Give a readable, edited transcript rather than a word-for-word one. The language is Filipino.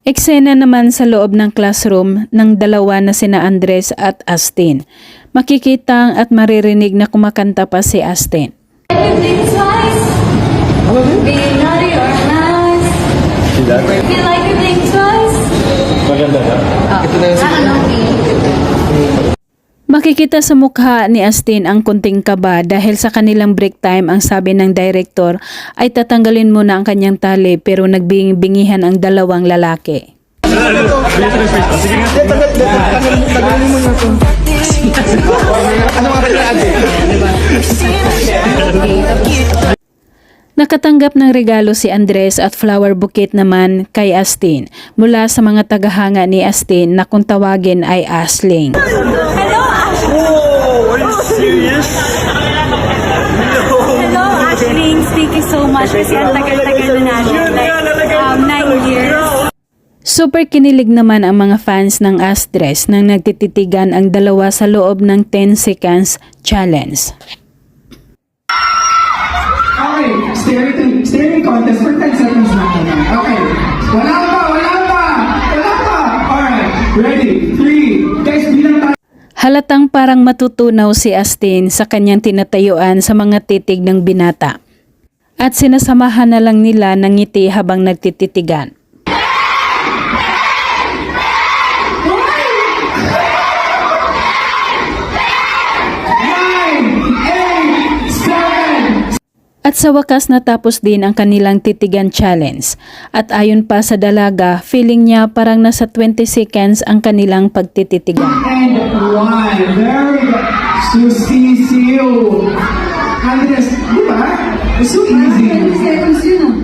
Eksena naman sa loob ng classroom ng dalawa na sina Andres at Astin. Makikita at maririnig na kumakanta pa si Astin. Makikita sa mukha ni Astin ang kunting kaba dahil sa kanilang break time ang sabi ng director ay tatanggalin muna ang kanyang tali pero nagbingi-bingihan ang dalawang lalaki. Nakatanggap ng regalo si Andres at flower bouquet naman kay Astin mula sa mga tagahanga ni Astin na kung tawagin ay Asling. Oh, are you serious? Hello, Ashley. Thank you so much kasi ang tagal-tagal na natin. Like, 9 years. Super kinilig naman ang mga fans ng Astres nang nagtititigan ang dalawa sa loob ng 10 seconds challenge. Okay, staring contest for 10 seconds lang naman. Okay, wala pa! Alright, ready? 3, guys, bilang tayo. Halatang parang matutunaw si Astin sa kanyang tinatayuan sa mga titig ng binata. At sinasamahan na lang nila ng ngiti habang nagtititigan. At sa wakas natapos din ang kanilang titigan challenge. At ayon pa sa dalaga, feeling niya parang nasa 20 seconds ang kanilang pagtititigan. And 1, very good. Susisiyo. Andres, di ba? So easy. 10 seconds yun.